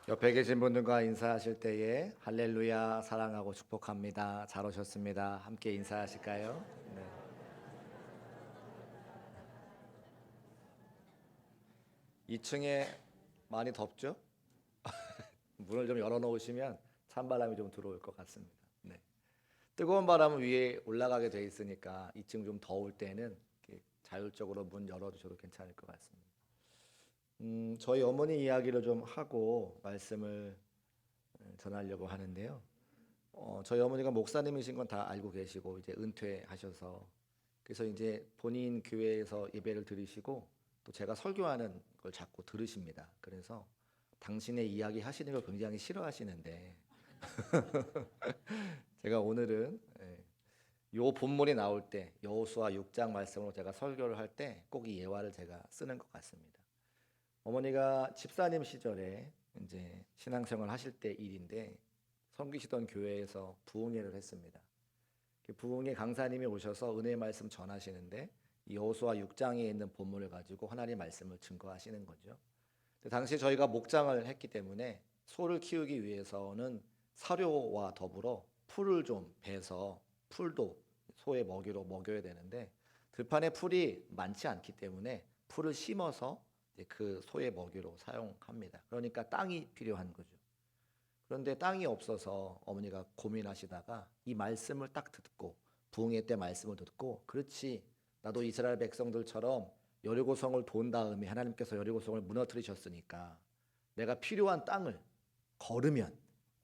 옆에 계신 분들과 인사하실 때에 할렐루야 사랑하고 축복합니다. 잘 오셨습니다. 함께 인사하실까요? 네. 2층에 많이 덥죠? 문을 좀 열어 놓으시면 찬바람이 좀 들어올 것 같습니다. 네. 뜨거운 바람은 위에 올라가게 돼 있으니까 2층 좀 더울 때는 이렇게 자율적으로 문 열어 주셔도 괜찮을 것 같습니다. 저희 어머니 이야기를 좀 하고 말씀을 전하려고 하는데요. 저희 어머니가 목사님이신 건 다 알고 계시고 이제 은퇴하셔서 그래서 이제 본인 교회에서 예배를 드리시고 또 제가 설교하는 걸 자꾸 들으십니다. 그래서 당신의 이야기 하시는 걸 굉장히 싫어하시는데 제가 오늘은 요 본문이 나올 때 여호수아 6장 말씀으로 제가 설교를 할 때 꼭 이 예화를 제가 쓰는 것 같습니다. 어머니가 집사님 시절에 이제 신앙생활 하실 때 일인데 섬기시던 교회에서 부흥회를 했습니다. 부흥회 강사님이 오셔서 은혜의 말씀 전하시는데 이 여호수아 6장에 있는 본문을 가지고 하나님의 말씀을 증거하시는 거죠. 당시 저희가 목장을 했기 때문에 소를 키우기 위해서는 사료와 더불어 풀을 좀 베서 풀도 소의 먹이로 먹여야 되는데 들판에 풀이 많지 않기 때문에 풀을 심어서 이제 그 소의 먹이로 사용합니다. 그러니까 땅이 필요한 거죠. 그런데 땅이 없어서 어머니가 고민하시다가 이 말씀을 딱 듣고 부흥회 때 말씀을 듣고 그렇지 나도 이스라엘 백성들처럼 여리고성을 돈 다음에 하나님께서 여리고성을 무너뜨리셨으니까 내가 필요한 땅을 걸으면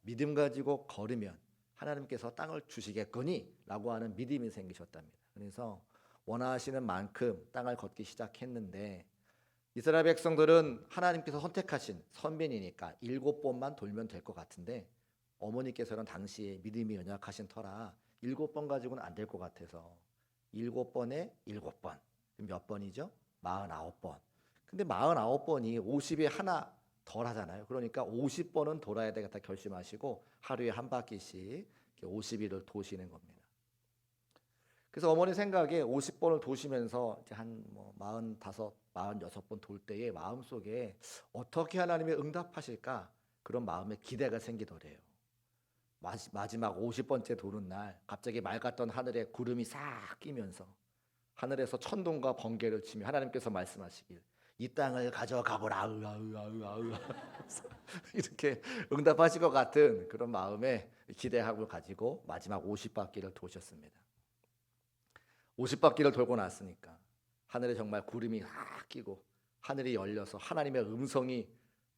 믿음 가지고 걸으면 하나님께서 땅을 주시겠거니 라고 하는 믿음이 생기셨답니다. 그래서 원하시는 만큼 땅을 걷기 시작했는데 이스라엘 백성들은 하나님께서 선택하신 선민이니까 7번만 돌면 될 것 같은데 어머니께서는 당시에 믿음이 연약하신 터라 7번 가지고는 안 될 것 같아서 7번에 7번 몇 번이죠? 49번. 근데 49번이 50에 하나 덜 하잖아요. 그러니까 50번은 돌아야 되겠다 결심하시고 하루에 한 바퀴씩 50일을 도시는 겁니다. 그래서 어머니 생각에 50번을 도시면서 이제 한뭐 45, 46번 돌 때에 마음속에 어떻게 하나님이 응답하실까 그런 마음에 기대가 생기더래요. 마지막 50번째 도는 날 갑자기 맑았던 하늘에 구름이 싹 끼면서 하늘에서 천둥과 번개를 치며 하나님께서 말씀하시길 이 땅을 가져가보라 으아으아으아으아 이렇게 응답하실 것 같은 그런 마음에 기대함을 가지고 마지막 50바퀴를 도셨습니다. 50바퀴를 돌고 났으니까 하늘에 정말 구름이 확 끼고 하늘이 열려서 하나님의 음성이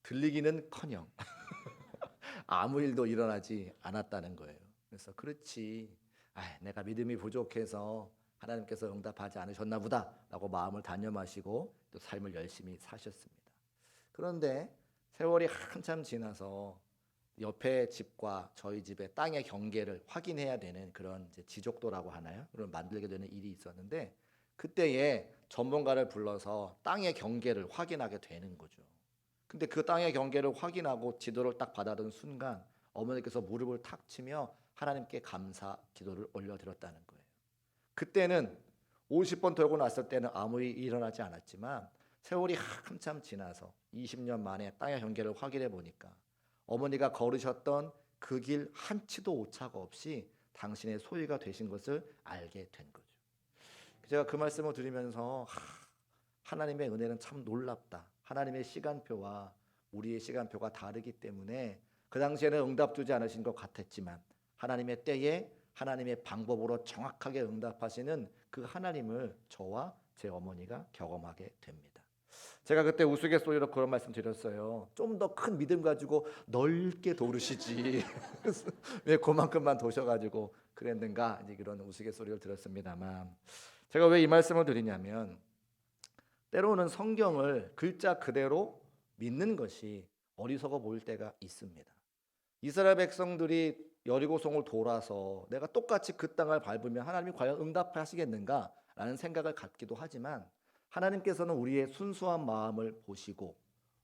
들리기는커녕 아무 일도 일어나지 않았다는 거예요. 그래서 그렇지, 내가 믿음이 부족해서 하나님께서 응답하지 않으셨나 보다라고 마음을 단념하시고 또 삶을 열심히 사셨습니다. 그런데 세월이 한참 지나서 옆에 집과 저희 집의 땅의 경계를 확인해야 되는 그런 이제 지적도라고 하나요? 그걸 만들게 되는 일이 있었는데 그때에 전문가를 불러서 땅의 경계를 확인하게 되는 거죠. 근데 그 땅의 경계를 확인하고 지도를 딱 받아든 순간 어머니께서 무릎을 탁 치며 하나님께 감사 기도를 올려드렸다는 거예요. 그때는 50번 돌고 났을 때는 아무 일이 일어나지 않았지만 세월이 한참 지나서 20년 만에 땅의 경계를 확인해 보니까 어머니가 걸으셨던 그 길 한 치도 오차가 없이 당신의 소유가 되신 것을 알게 된 거죠. 제가 그 말씀을 드리면서 하나님의 은혜는 참 놀랍다. 하나님의 시간표와 우리의 시간표가 다르기 때문에 그 당시에는 응답 주지 않으신 것 같았지만 하나님의 때에 하나님의 방법으로 정확하게 응답하시는 그 하나님을 저와 제 어머니가 경험하게 됩니다. 제가 그때 우스갯소리로 그런 말씀 드렸어요. 좀 더 큰 믿음 가지고 넓게 도르시지. 왜 그만큼만 도셔가지고 그랬는가 이제 그런 우스갯소리를 들었습니다만 제가 왜 이 말씀을 드리냐면 때로는 성경을 글자 그대로 믿는 것이 어리석어 보일 때가 있습니다. 이스라엘 백성들이 여리고성을 돌아서 내가 똑같이 그 땅을 밟으면 하나님이 과연 응답하시겠는가라는 생각을 갖기도 하지만 하나님께서는 우리의 순수한 마음을 보시고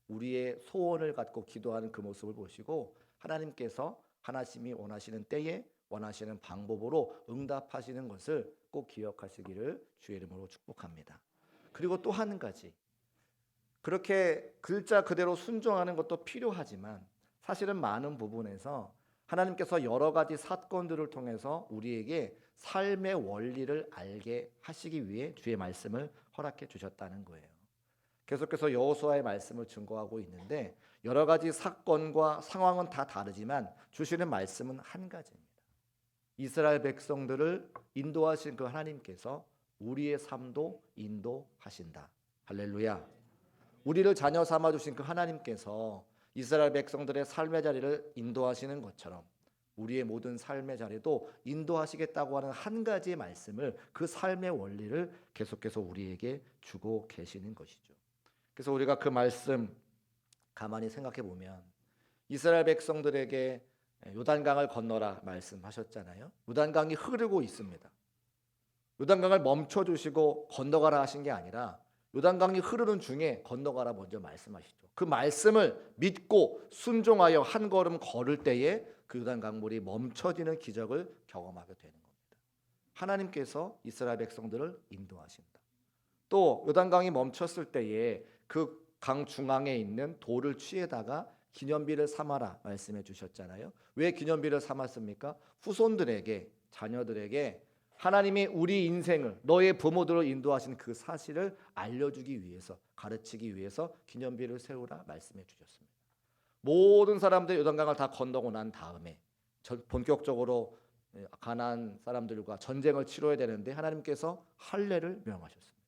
우리의 소원을 갖고 기도하는 그 모습을 보시고 하나님께서 하나님이 원하시는 때에 원하시는 방법으로 응답하시는 것을 꼭 기억하시기를 주의 이름으로 축복합니다. 그리고 또 한 가지 그렇게 글자 그대로 순종하는 것도 필요하지만 사실은 많은 부분에서 하나님께서 여러 가지 사건들을 통해서 우리에게 삶의 원리를 알게 하시기 위해 주의 말씀을 허락해 주셨다는 거예요. 계속해서 여호수아의 말씀을 증거하고 있는데 여러 가지 사건과 상황은 다 다르지만 주시는 말씀은 한 가지입니다. 이스라엘 백성들을 인도하신 그 하나님께서 우리의 삶도 인도하신다. 할렐루야. 우리를 자녀 삼아 주신 그 하나님께서 이스라엘 백성들의 삶의 자리를 인도하시는 것처럼 우리의 모든 삶의 자리도 인도하시겠다고 하는 한 가지의 말씀을, 그 삶의 원리를 계속해서 우리에게 주고 계시는 것이죠. 그래서 우리가 그 말씀 가만히 생각해 보면 이스라엘 백성들에게 요단강을 건너라 말씀하셨잖아요. 요단강이 흐르고 있습니다. 요단강을 멈춰 주시고 건너가라 하신 게 아니라 요단강이 흐르는 중에 건너가라 먼저 말씀하시죠. 그 말씀을 믿고 순종하여 한 걸음 걸을 때에 그 요단강물이 멈춰지는 기적을 경험하게 되는 겁니다. 하나님께서 이스라엘 백성들을 인도하신다. 또 요단강이 멈췄을 때에 그 강 중앙에 있는 돌을 취에다가 기념비를 삼아라 말씀해 주셨잖아요. 왜 기념비를 삼았습니까? 후손들에게, 자녀들에게 하나님이 우리 인생을, 너의 부모들을 인도하신 그 사실을 알려주기 위해서, 가르치기 위해서 기념비를 세우라 말씀해 주셨습니다. 모든 사람들이 요단강을 다 건너고 난 다음에 본격적으로 가나안 사람들과 전쟁을 치러야 되는데 하나님께서 할례를 명하셨습니다.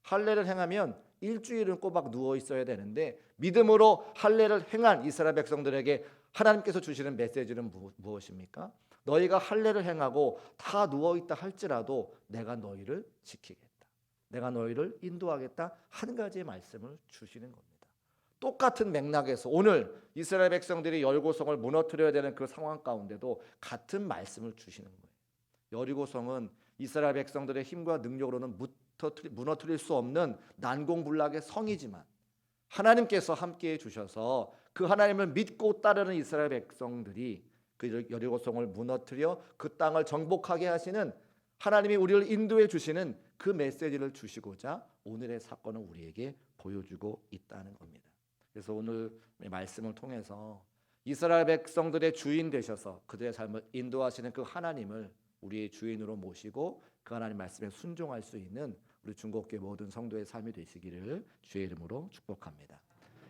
할례를 행하면 일주일은 꼬박 누워 있어야 되는데 믿음으로 할례를 행한 이스라엘 백성들에게 하나님께서 주시는 메시지는 무엇입니까? 너희가 할례를 행하고 다 누워 있다 할지라도 내가 너희를 지키겠다. 내가 너희를 인도하겠다. 한 가지의 말씀을 주시는 겁니다. 똑같은 맥락에서 오늘 이스라엘 백성들이 여리고성을 무너뜨려야 되는 그 상황 가운데도 같은 말씀을 주시는 거예요. 여리고성은 이스라엘 백성들의 힘과 능력으로는 무너뜨릴 수 없는 난공불락의 성이지만 하나님께서 함께해 주셔서 그 하나님을 믿고 따르는 이스라엘 백성들이 그 여리고성을 무너뜨려 그 땅을 정복하게 하시는 하나님이 우리를 인도해 주시는 그 메시지를 주시고자 오늘의 사건을 우리에게 보여주고 있다는 겁니다. 그래서 오늘 말씀을 통해서 이스라엘 백성들의 주인 되셔서 그들의 삶을 인도하시는 그 하나님을 우리의 주인으로 모시고 그 하나님 말씀에 순종할 수 있는 우리 중국교회 모든 성도의 삶이 되시기를 주의 이름으로 축복합니다.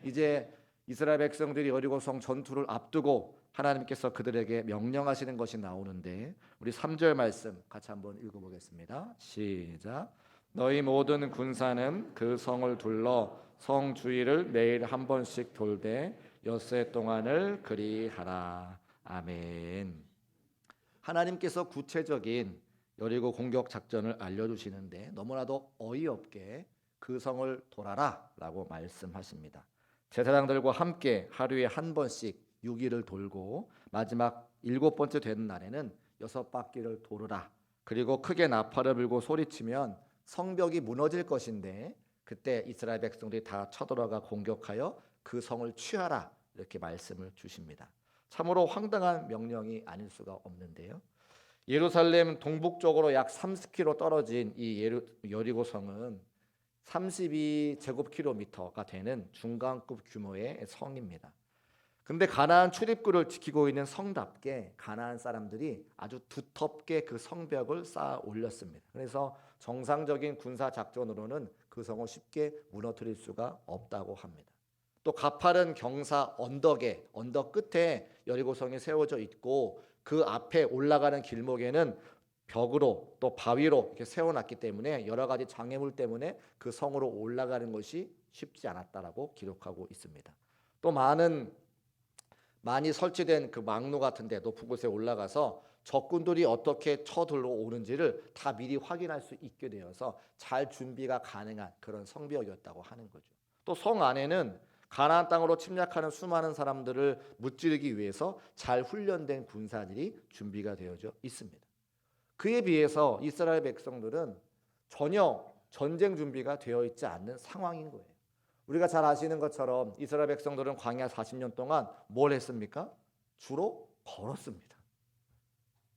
이제 이스라엘 백성들이 여리고성 전투를 앞두고 하나님께서 그들에게 명령하시는 것이 나오는데 우리 3절 말씀 같이 한번 읽어보겠습니다. 시작. 너희 모든 군사는 그 성을 둘러 성 주위를 매일 한 번씩 돌되 엿새 동안을 그리하라. 아멘. 하나님께서 구체적인 여리고 공격 작전을 알려주시는데 너무나도 어이없게 그 성을 돌아라 라고 말씀하십니다. 제사장들과 함께 하루에 한 번씩 6일을 돌고 마지막 7번째 되는 날에는 6바퀴를 돌으라. 그리고 크게 나팔을 불고 소리치면 성벽이 무너질 것인데 그때 이스라엘 백성들이 다 쳐들어가 공격하여 그 성을 취하라 이렇게 말씀을 주십니다. 참으로 황당한 명령이 아닐 수가 없는데요. 예루살렘 동북쪽으로 약 30km 떨어진 이 여리고성은 32제곱킬로미터가 되는 중간급 규모의 성입니다. 근데 가나안 출입구를 지키고 있는 성답게 가나안 사람들이 아주 두텁게 그 성벽을 쌓아 올렸습니다. 그래서 정상적인 군사 작전으로는 그 성을 쉽게 무너뜨릴 수가 없다고 합니다. 또 가파른 경사 언덕 끝에 여리고성이 세워져 있고 그 앞에 올라가는 길목에는 벽으로 또 바위로 이렇게 세워놨기 때문에 여러 가지 장애물 때문에 그 성으로 올라가는 것이 쉽지 않았다라고 기록하고 있습니다. 또 많이 설치된 그 망루 같은데 높은 곳에 올라가서 적군들이 어떻게 쳐들어오는지를 다 미리 확인할 수 있게 되어서 잘 준비가 가능한 그런 성벽이었다고 하는 거죠. 또 성 안에는 가나안 땅으로 침략하는 수많은 사람들을 무찌르기 위해서 잘 훈련된 군사들이 준비가 되어져 있습니다. 그에 비해서 이스라엘 백성들은 전혀 전쟁 준비가 되어 있지 않는 상황인 거예요. 우리가 잘 아시는 것처럼 이스라엘 백성들은 광야 40년 동안 뭘 했습니까? 주로 걸었습니다.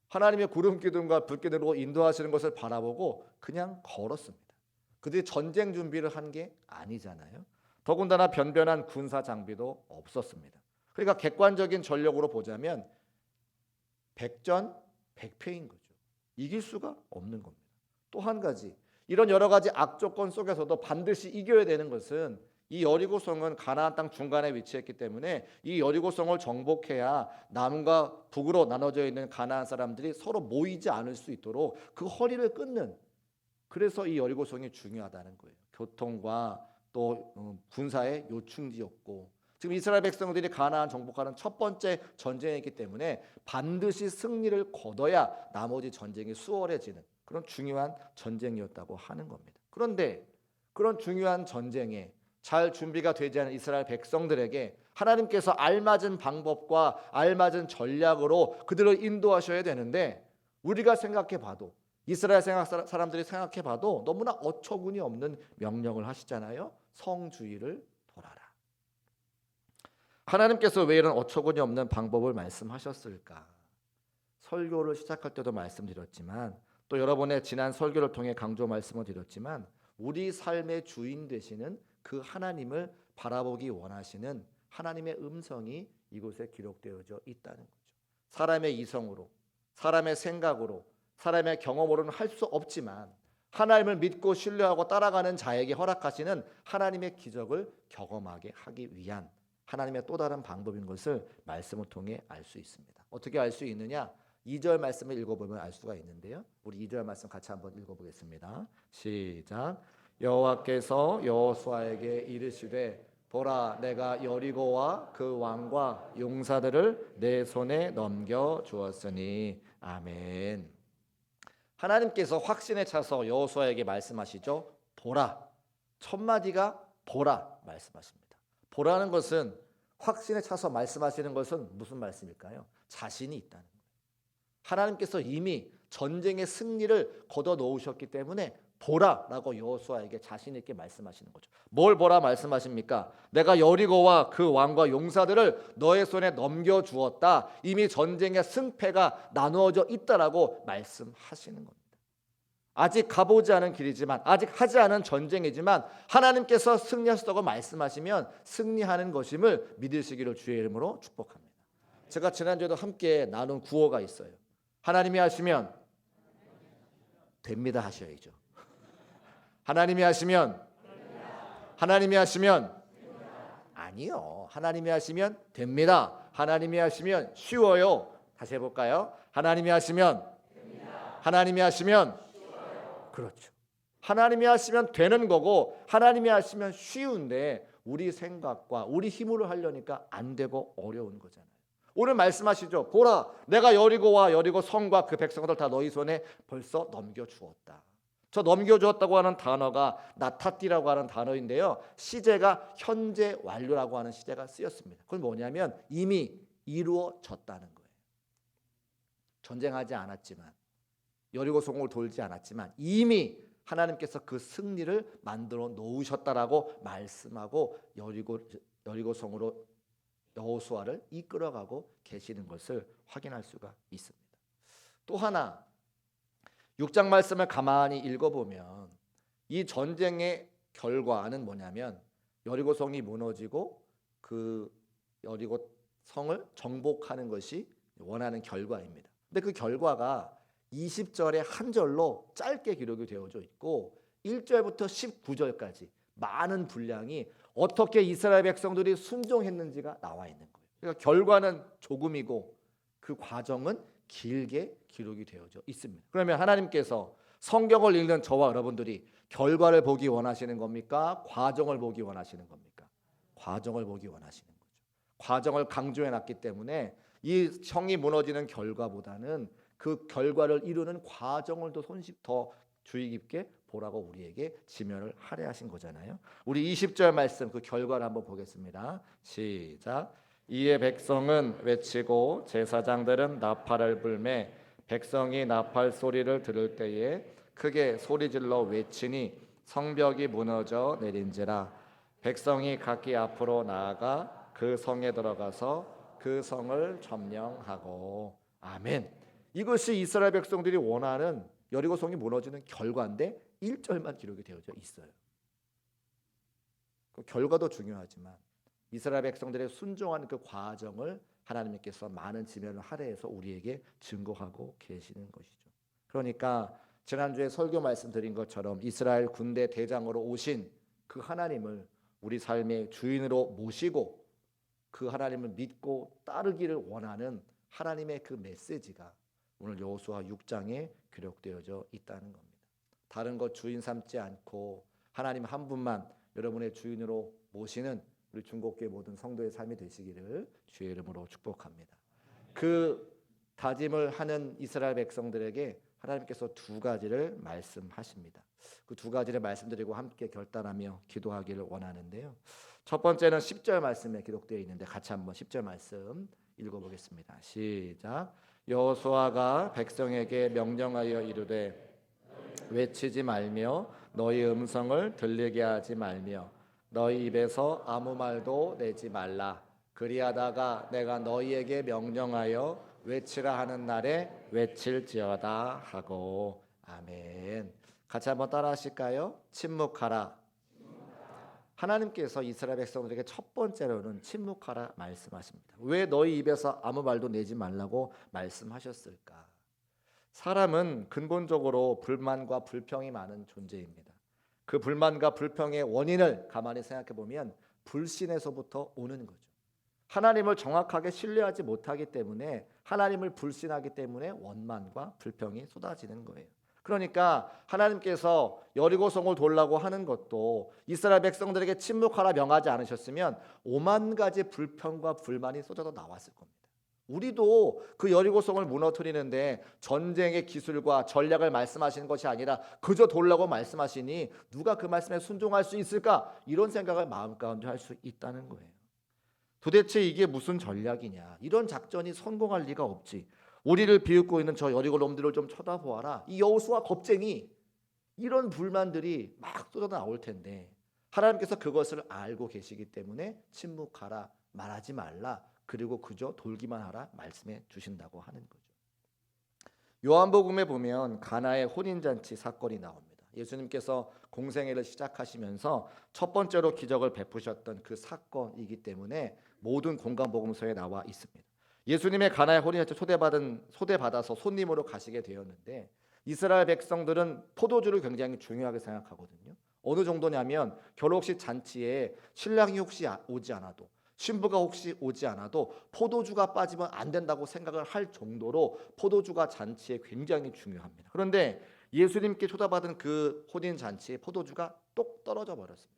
하나님의 구름 기둥과 불 기둥으로 인도하시는 것을 바라보고 그냥 걸었습니다. 그들이 전쟁 준비를 한 게 아니잖아요. 더군다나 변변한 군사 장비도 없었습니다. 그러니까 객관적인 전력으로 보자면 백전백패인 거죠. 이길 수가 없는 겁니다. 또 한 가지, 이런 여러 가지 악조건 속에서도 반드시 이겨야 되는 것은, 이 여리고성은 가나안 땅 중간에 위치했기 때문에 이 여리고성을 정복해야 남과 북으로 나눠져 있는 가나안 사람들이 서로 모이지 않을 수 있도록 그 허리를 끊는, 그래서 이 여리고성이 중요하다는 거예요. 교통과 또 군사의 요충지였고, 지금 이스라엘 백성들이 가나안 정복하는 첫 번째 전쟁이기 때문에 반드시 승리를 거둬야 나머지 전쟁이 수월해지는 그런 중요한 전쟁이었다고 하는 겁니다. 그런데 그런 중요한 전쟁에 잘 준비가 되지 않은 이스라엘 백성들에게 하나님께서 알맞은 방법과 알맞은 전략으로 그들을 인도하셔야 되는데, 우리가 생각해 봐도, 이스라엘 사람들이 생각해 봐도 너무나 어처구니 없는 명령을 하시잖아요. 성주의를 돌아라. 하나님께서 왜 이런 어처구니 없는 방법을 말씀하셨을까? 설교를 시작할 때도 말씀드렸지만, 또 여러분의 지난 설교를 통해 강조 말씀을 드렸지만, 우리 삶의 주인 되시는 그 하나님을 바라보기 원하시는 하나님의 음성이 이곳에 기록되어져 있다는 거죠. 사람의 이성으로, 사람의 생각으로, 사람의 경험으로는 할 수 없지만 하나님을 믿고 신뢰하고 따라가는 자에게 허락하시는 하나님의 기적을 경험하게 하기 위한 하나님의 또 다른 방법인 것을 말씀을 통해 알 수 있습니다. 어떻게 알 수 있느냐? 2절 말씀을 읽어보면 알 수가 있는데요. 우리 2절 말씀 같이 한번 읽어보겠습니다. 시작. 여호와께서 여호수아에게 이르시되 보라, 내가 여리고와 그 왕과 용사들을 내 손에 넘겨 주었으니. 아멘. 하나님께서 확신에 차서 여호수아에게 말씀하시죠. 보라. 첫 마디가 보라 말씀하십니다. 보라는 것은, 확신에 차서 말씀하시는 것은 무슨 말씀일까요? 자신이 있다는 거예요. 하나님께서 이미 전쟁의 승리를 거둬 놓으셨기 때문에 보라라고 여호수아에게 자신 있게 말씀하시는 거죠. 뭘 보라 말씀하십니까? 내가 여리고와 그 왕과 용사들을 너의 손에 넘겨 주었다. 이미 전쟁의 승패가 나누어져 있다라고 말씀하시는 겁니다. 아직 가보지 않은 길이지만, 아직 하지 않은 전쟁이지만 하나님께서 승리하셨다고 말씀하시면 승리하는 것임을 믿으시기를 주의 이름으로 축복합니다. 제가 지난주에도 함께 나눈 구호가 있어요. 하나님이 하시면 됩니다 하셔야죠. 하나님이 하시면, 하나님이 하시면 아니요. 하나님이 하시면 됩니다. 하나님이 하시면 쉬워요. 다시 해볼까요? 하나님이 하시면, 하나님이 하시면 그렇죠. 하나님이 하시면 되는 거고, 하나님이 하시면 쉬운데 우리 생각과 우리 힘으로 하려니까 안 되고 어려운 거잖아요. 오늘 말씀하시죠. 보라, 내가 여리고와 여리고 성과 그 백성들 다 너희 손에 벌써 넘겨주었다. 저 넘겨주었다고 하는 단어가 나타띠라고 하는 단어인데요, 시제가 현재 완료라고 하는 시제가 쓰였습니다. 그건 뭐냐면 이미 이루어졌다는 거예요. 전쟁하지 않았지만, 여리고 성을 돌지 않았지만 이미 하나님께서 그 승리를 만들어 놓으셨다라고 말씀하고 여리고 성으로 여호수아를 이끌어가고 계시는 것을 확인할 수가 있습니다. 또 하나, 6장 말씀을 가만히 읽어보면 이 전쟁의 결과는 뭐냐면 여리고 성이 무너지고 그 여리고 성을 정복하는 것이 원하는 결과입니다. 근데 그 결과가 20절의 한 절로 짧게 기록이 되어져 있고 1절부터 19절까지 많은 분량이 어떻게 이스라엘 백성들이 순종했는지가 나와 있는 거예요. 그러니까 결과는 조금이고 그 과정은 길게 기록이 되어져 있습니다. 그러면 하나님께서 성경을 읽는 저와 여러분들이 결과를 보기 원하시는 겁니까? 과정을 보기 원하시는 겁니까? 과정을 보기 원하시는 거죠. 과정을 강조해 놨기 때문에 이 성이 무너지는 결과보다는 그 결과를 이루는 과정을 더 주의 깊게 보라고 우리에게 지면을 할애하신 거잖아요. 우리 20절 말씀 그 결과를 한번 보겠습니다. 시작. 이에 백성은 외치고 제사장들은 나팔을 불매 백성이 나팔 소리를 들을 때에 크게 소리질러 외치니 성벽이 무너져 내린지라. 백성이 각기 앞으로 나아가 그 성에 들어가서 그 성을 점령하고. 아멘. 이것이 이스라엘 백성들이 원하는 여리고 성이 무너지는 결과인데 1절만 기록이 되어져 있어요. 그 결과도 중요하지만 이스라엘 백성들의 순종하는 그 과정을 하나님께서 많은 지면을 할애해서 우리에게 증거하고 계시는 것이죠. 그러니까 지난주에 설교 말씀드린 것처럼 이스라엘 군대 대장으로 오신 그 하나님을 우리 삶의 주인으로 모시고 그 하나님을 믿고 따르기를 원하는 하나님의 그 메시지가 오늘 여호수아 6장에 기록되어져 있다는 겁니다. 다른 것 주인 삼지 않고 하나님 한 분만 여러분의 주인으로 모시는 우리 중국교회 모든 성도의 삶이 되시기를 주의 이름으로 축복합니다. 그 다짐을 하는 이스라엘 백성들에게 하나님께서 두 가지를 말씀하십니다. 그 두 가지를 말씀드리고 함께 결단하며 기도하기를 원하는데요. 첫 번째는 10절 말씀에 기록되어 있는데 같이 한번 10절 말씀 읽어보겠습니다. 시작. 여호수아가 백성에게 명령하여 이르되 외치지 말며 너희 음성을 들리게 하지 말며 너희 입에서 아무 말도 내지 말라. 그리하다가 내가 너희에게 명령하여 외치라 하는 날에 외칠지어다 하고. 아멘. 같이 한번 따라 하실까요? 침묵하라. 하나님께서 이스라엘 백성들에게 첫 번째로는 침묵하라 말씀하십니다. 왜 너희 입에서 아무 말도 내지 말라고 말씀하셨을까? 사람은 근본적으로 불만과 불평이 많은 존재입니다. 그 불만과 불평의 원인을 가만히 생각해 보면 불신에서부터 오는 거죠. 하나님을 정확하게 신뢰하지 못하기 때문에, 하나님을 불신하기 때문에 원만과 불평이 쏟아지는 거예요. 그러니까 하나님께서 여리고성을 돌라고 하는 것도 이스라엘 백성들에게 침묵하라 명하지 않으셨으면 5만 가지 불평과 불만이 쏟아져 나왔을 겁니다. 우리도 그 여리고성을 무너뜨리는데 전쟁의 기술과 전략을 말씀하시는 것이 아니라 그저 돌라고 말씀하시니 누가 그 말씀에 순종할 수 있을까? 이런 생각을 마음 가운데 할 수 있다는 거예요. 도대체 이게 무슨 전략이냐? 이런 작전이 성공할 리가 없지. 우리를 비웃고 있는 저 여리고 놈들을 좀 쳐다보아라. 이 여호수아 겁쟁이, 이런 불만들이 막 쏟아 나올 텐데 하나님께서 그것을 알고 계시기 때문에 침묵하라, 말하지 말라, 그리고 그저 돌기만 하라 말씀해 주신다고 하는 거죠. 요한복음에 보면 가나의 혼인잔치 사건이 나옵니다. 예수님께서 공생애를 시작하시면서 첫 번째로 기적을 베푸셨던 그 사건이기 때문에 모든 공간복음서에 나와 있습니다. 예수님의 가나의 혼인잔치 초대받아서 손님으로 가시게 되었는데 이스라엘 백성들은 포도주를 굉장히 중요하게 생각하거든요. 어느 정도냐면 결혼식 잔치에 신랑이 혹시 오지 않아도, 신부가 혹시 오지 않아도 포도주가 빠지면 안 된다고 생각을 할 정도로 포도주가 잔치에 굉장히 중요합니다. 그런데 예수님께 초대받은 그 혼인 잔치에 포도주가 똑 떨어져 버렸습니다.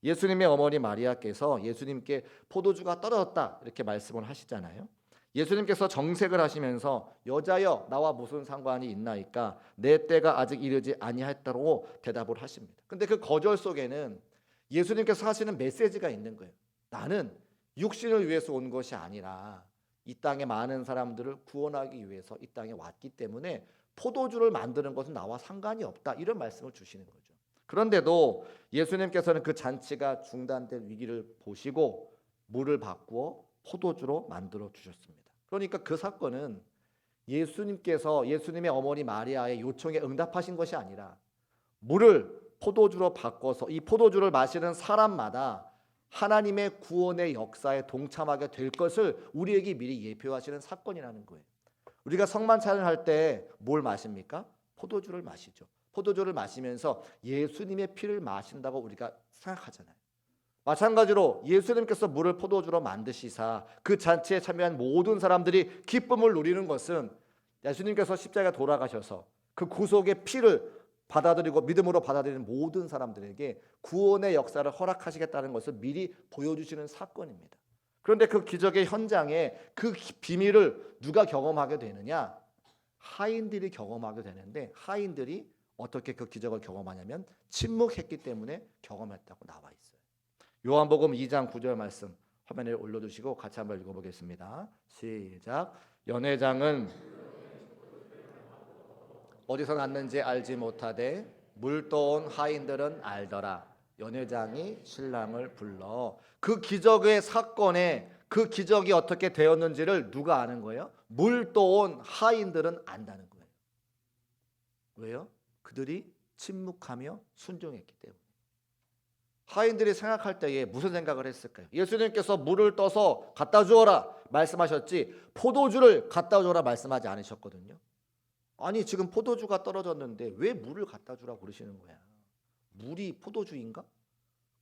예수님의 어머니 마리아께서 예수님께 포도주가 떨어졌다 이렇게 말씀을 하시잖아요. 예수님께서 정색을 하시면서 여자여 나와 무슨 상관이 있나이까 내 때가 아직 이르지 아니하였다고 대답을 하십니다. 근데 그 거절 속에는 예수님께서 하시는 메시지가 있는 거예요. 나는 육신을 위해서 온 것이 아니라 이 땅의 많은 사람들을 구원하기 위해서 이 땅에 왔기 때문에 포도주를 만드는 것은 나와 상관이 없다, 이런 말씀을 주시는 거죠. 그런데도 예수님께서는 그 잔치가 중단될 위기를 보시고 물을 바꾸어 포도주로 만들어 주셨습니다. 그러니까 그 사건은 예수님께서 예수님의 어머니 마리아의 요청에 응답하신 것이 아니라 물을 포도주로 바꿔서 이 포도주를 마시는 사람마다 하나님의 구원의 역사에 동참하게 될 것을 우리에게 미리 예표하시는 사건이라는 거예요. 우리가 성만 찬양할 때 뭘 마십니까? 포도주를 마시죠. 포도주를 마시면서 예수님의 피를 마신다고 우리가 생각하잖아요. 마찬가지로 예수님께서 물을 포도주로 만드시사 그 잔치에 참여한 모든 사람들이 기쁨을 누리는 것은 예수님께서 십자가에 돌아가셔서 그 구속의 피를 받아들이고 믿음으로 받아들이는 모든 사람들에게 구원의 역사를 허락하시겠다는 것을 미리 보여주시는 사건입니다. 그런데 그 기적의 현장에 그 비밀을 누가 경험하게 되느냐? 하인들이 경험하게 되는데, 하인들이 어떻게 그 기적을 경험하냐면 침묵했기 때문에 경험했다고 나와 있어요. 요한복음 2장 9절 말씀 화면에 올려주시고 같이 한번 읽어보겠습니다. 시작. 연회장은 어디서 났는지 알지 못하되 물 떠온 하인들은 알더라. 연회장이 신랑을 불러. 그 기적의 사건에 그 기적이 어떻게 되었는지를 누가 아는 거예요? 물 떠온 하인들은 안다는 거예요. 왜요? 그들이 침묵하며 순종했기 때문에. 하인들이 생각할 때에 무슨 생각을 했을까요? 예수님께서 물을 떠서 갖다 주어라 말씀하셨지 포도주를 갖다 주어라 말씀하지 않으셨거든요. 아니 지금 포도주가 떨어졌는데 왜 물을 갖다 주라고 그러시는 거야? 물이 포도주인가?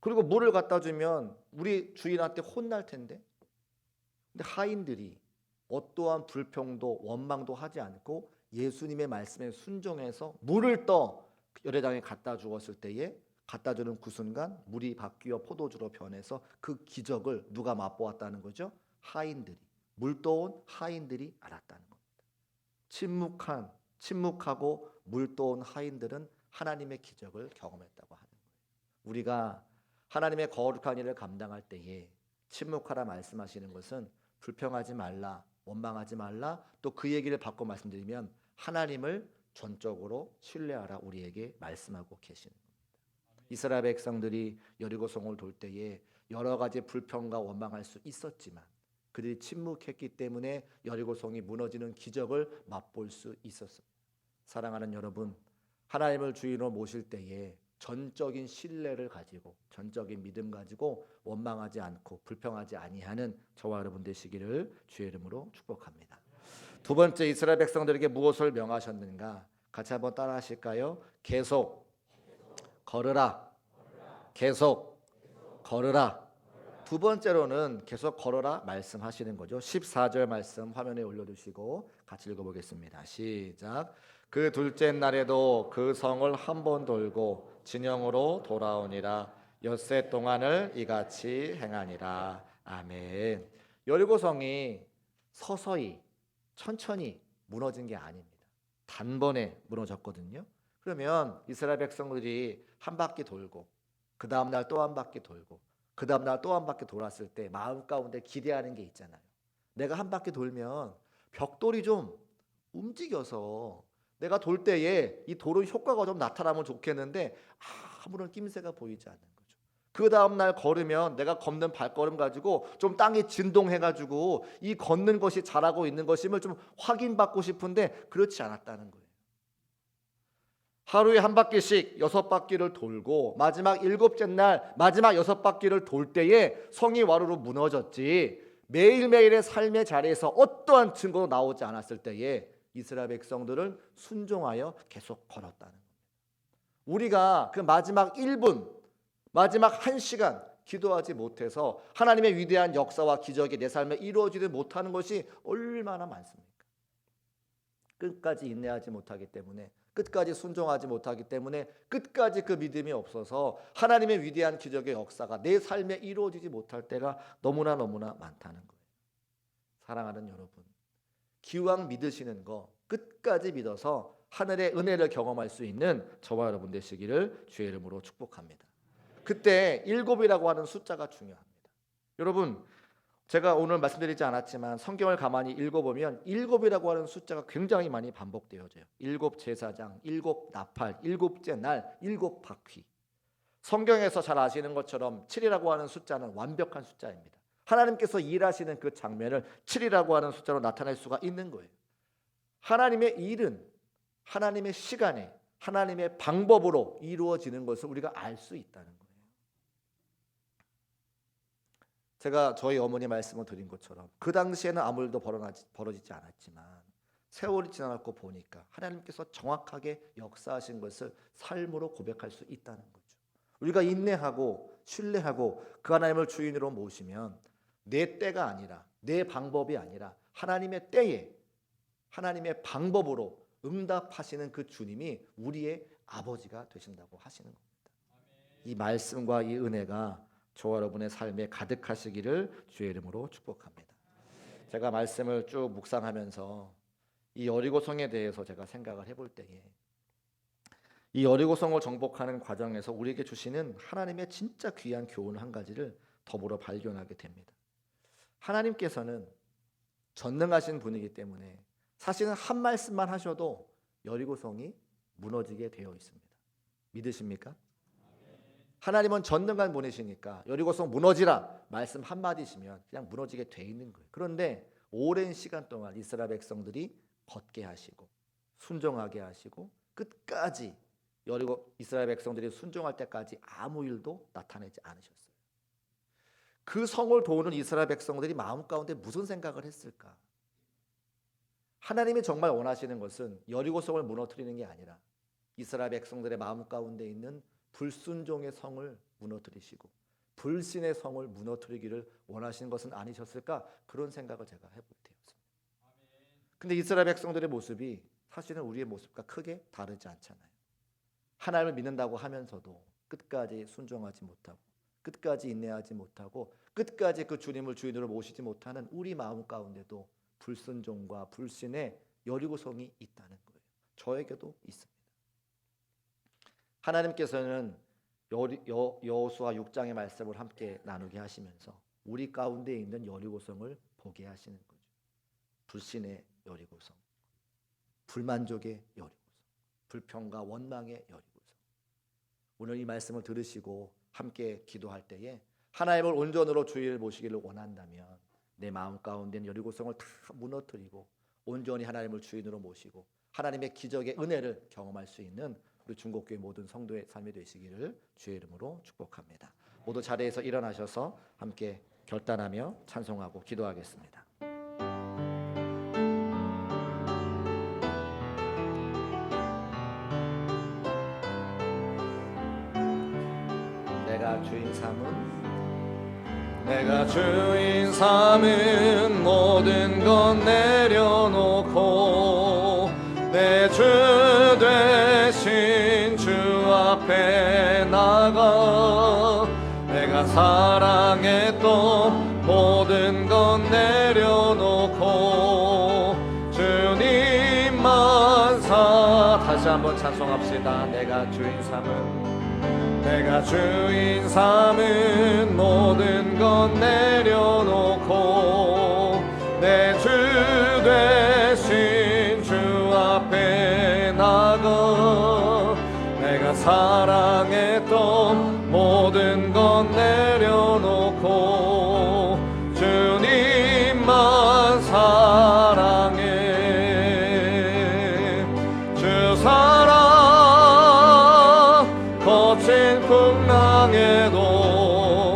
그리고 물을 갖다 주면 우리 주인한테 혼날 텐데. 근데 하인들이 어떠한 불평도 원망도 하지 않고 예수님의 말씀에 순종해서 물을 떠 열회당에 갖다 주었을 때에 갖다 주는 그 순간 물이 바뀌어 포도주로 변해서 그 기적을 누가 맛보았다는 거죠? 하인들이. 물 떠온 하인들이 알았다는 겁니다. 침묵하고 물 떠온 하인들은 하나님의 기적을 경험했다고 하는 거예요. 우리가 하나님의 거룩한 일을 감당할 때에 침묵하라 말씀하시는 것은 불평하지 말라, 원망하지 말라, 또 그 얘기를 바꿔 말씀드리면 하나님을 전적으로 신뢰하라 우리에게 말씀하고 계시는 겁니다. 이스라엘 백성들이 여리고성을 돌 때에 여러 가지 불평과 원망할 수 있었지만 그들이 침묵했기 때문에 여리고성이 무너지는 기적을 맛볼 수 있었습니다. 사랑하는 여러분, 하나님을 주인으로 모실 때에 전적인 신뢰를 가지고 전적인 믿음 가지고 원망하지 않고 불평하지 아니하는 저와 여러분 되시기를 주의 이름으로 축복합니다. 두 번째, 이스라엘 백성들에게 무엇을 명하셨는가? 같이 한번 따라 하실까요? 계속 걸으라. 계속 걸으라. 두 번째로는 계속 걸어라 말씀하시는 거죠. 14절 말씀 화면에 올려두시고 같이 읽어보겠습니다. 시작. 그 둘째 날에도 그 성을 한 번 돌고 진영으로 돌아오니라. 엿새 동안을 이같이 행하니라. 아멘. 여리고성이 서서히 천천히 무너진 게 아닙니다. 단번에 무너졌거든요. 그러면 이스라엘 백성들이 한 바퀴 돌고 그 다음 날 또 한 바퀴 돌고 그 다음 날 또 한 바퀴 돌았을 때 마음 가운데 기대하는 게 있잖아요. 내가 한 바퀴 돌면 벽돌이 좀 움직여서 내가 돌 때에 이 돌의 효과가 좀 나타나면 좋겠는데 아무런 낌새가 보이지 않는 거죠. 그 다음 날 걸으면 내가 걷는 발걸음 가지고 좀 땅이 진동해가지고 이 걷는 것이 잘하고 있는 것임을 좀 확인받고 싶은데 그렇지 않았다는 거예요. 하루에 한 바퀴씩 6바퀴를 돌고 마지막 7째 날 마지막 6바퀴를 돌 때에 성이 와르르 무너졌지 매일매일의 삶의 자리에서 어떠한 증거도 나오지 않았을 때에 이스라엘 백성들은 순종하여 계속 걸었다는 겁니다. 우리가 그 마지막 1분 마지막 1시간 기도하지 못해서 하나님의 위대한 역사와 기적이 내 삶에 이루어지지 못하는 것이 얼마나 많습니까? 끝까지 인내하지 못하기 때문에 끝까지 순종하지 못하기 때문에 끝까지 그 믿음이 없어서 하나님의 위대한 기적의 역사가 내 삶에 이루어지지 못할 때가 너무나 많다는 거예요. 사랑하는 여러분, 기왕 믿으시는 거 끝까지 믿어서 하늘의 은혜를 경험할 수 있는 저와 여러분 되시기를 주의 이름으로 축복합니다. 그때 7이라고 하는 숫자가 중요합니다. 여러분, 제가 오늘 말씀드리지 않았지만 성경을 가만히 읽어보면 7이라고 하는 숫자가 굉장히 많이 반복되어져요. 7 제사장, 7 나팔, 7째 날, 7바퀴. 성경에서 잘 아시는 것처럼 7이라고 하는 숫자는 완벽한 숫자입니다. 하나님께서 일하시는 그 장면을 7이라고 하는 숫자로 나타낼 수가 있는 거예요. 하나님의 일은 하나님의 시간에 하나님의 방법으로 이루어지는 것을 우리가 알 수 있다는 거예요. 제가 저희 어머니 말씀을 드린 것처럼 그 당시에는 아무 일도 벌어지지 않았지만 세월이 지나고 보니까 하나님께서 정확하게 역사하신 것을 삶으로 고백할 수 있다는 거죠. 우리가 인내하고 신뢰하고 그 하나님을 주인으로 모시면 내 때가 아니라 내 방법이 아니라 하나님의 때에 하나님의 방법으로 응답하시는 그 주님이 우리의 아버지가 되신다고 하시는 겁니다. 이 말씀과 이 은혜가 저와 여러분의 삶에 가득하시기를 주의 이름으로 축복합니다. 제가 말씀을 쭉 묵상하면서 이 여리고성에 대해서 제가 생각을 해볼 때에 이 여리고성을 정복하는 과정에서 우리에게 주시는 하나님의 진짜 귀한 교훈 한 가지를 더불어 발견하게 됩니다. 하나님께서는 전능하신 분이기 때문에 사실은 한 말씀만 하셔도 여리고성이 무너지게 되어 있습니다. 믿으십니까? 하나님은 전능한 분이시니까 여리고성 무너지라 말씀 한마디시면 그냥 무너지게 돼 있는 거예요. 그런데 오랜 시간 동안 이스라엘 백성들이 걷게 하시고 순종하게 하시고 끝까지 여리고 이스라엘 백성들이 순종할 때까지 아무 일도 나타내지 않으셨어요. 그 성을 도우는 이스라엘 백성들이 마음 가운데 무슨 생각을 했을까? 하나님이 정말 원하시는 것은 여리고 성을 무너뜨리는 게 아니라 이스라엘 백성들의 마음 가운데 있는 불순종의 성을 무너뜨리시고 불신의 성을 무너뜨리기를 원하시는 것은 아니셨을까? 그런 생각을 제가 해볼 때였습니다. 근데 이스라엘 백성들의 모습이 사실은 우리의 모습과 크게 다르지 않잖아요. 하나님을 믿는다고 하면서도 끝까지 순종하지 못하고 끝까지 인내하지 못하고 끝까지 그 주님을 주인으로 모시지 못하는 우리 마음 가운데도 불순종과 불신의 여리고성이 있다는 거예요. 저에게도 있습니다. 하나님께서는 여호수아 6장의 말씀을 함께 나누게 하시면서 우리 가운데 있는 여리고성을 보게 하시는 거죠. 불신의 여리고성, 불만족의 여리고성, 불평과 원망의 여리고성. 오늘 이 말씀을 들으시고 함께 기도할 때에 하나님을 온전으로 주의를 모시기를 원한다면 내 마음 가운데 있는 여리고성을 다 무너뜨리고 온전히 하나님을 주인으로 모시고 하나님의 기적의 은혜를 경험할 수 있는 우리 중곡교회 모든 성도의 삶이 되시기를 주의 이름으로 축복합니다. 모두 자리에서 일어나셔서 함께 결단하며 찬송하고 기도하겠습니다. 내가 주인 삼은 모든 것 내려놓고 내 주 되신 주 앞에 나가 내가 사랑했던 모든 것 내려놓고 주님만 다시 한번 찬송합시다. 내가 주인 삼은 모든 것 내려놓고 내 주 되신 주 앞에 나가 내가 사랑했던 모든 것 내려놓고 주님만 사랑해. 주 사랑 거친 풍랑에도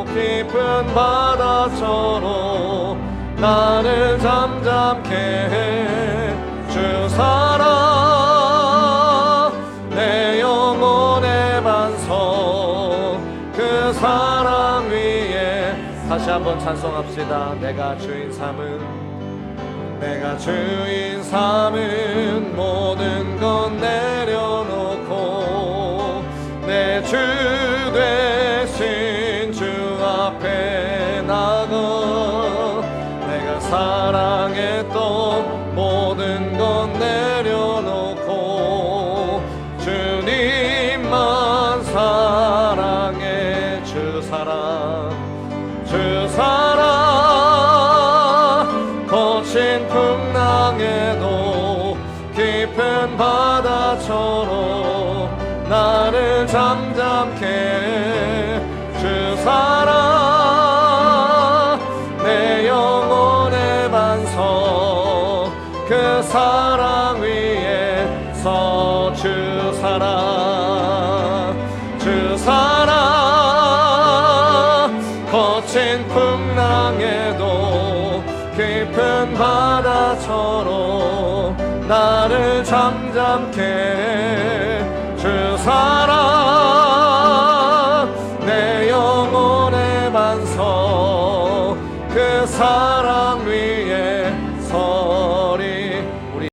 깊은 바다처럼 나를 잠잠케 해. 주 사랑 내 영혼의 반석 그 사랑 위에 다시 한번 찬송합시다. 내가 주인 삼은 모든 것 내려놓고 내 주 되신 주 앞에 나가 내가 사랑했던 모든 것 내려놓고 주님만 사랑해. 주 사랑 거친 풍랑에도 깊은 바다처럼 나를 잠잠케 해. 주 사랑 내 영혼의 반석 그 사랑 위에서 주 사랑 거친 풍랑에도 깊은 바다처럼 나를 잠잠케 해. 주 사랑 내 영혼의 반석 그 사랑 위에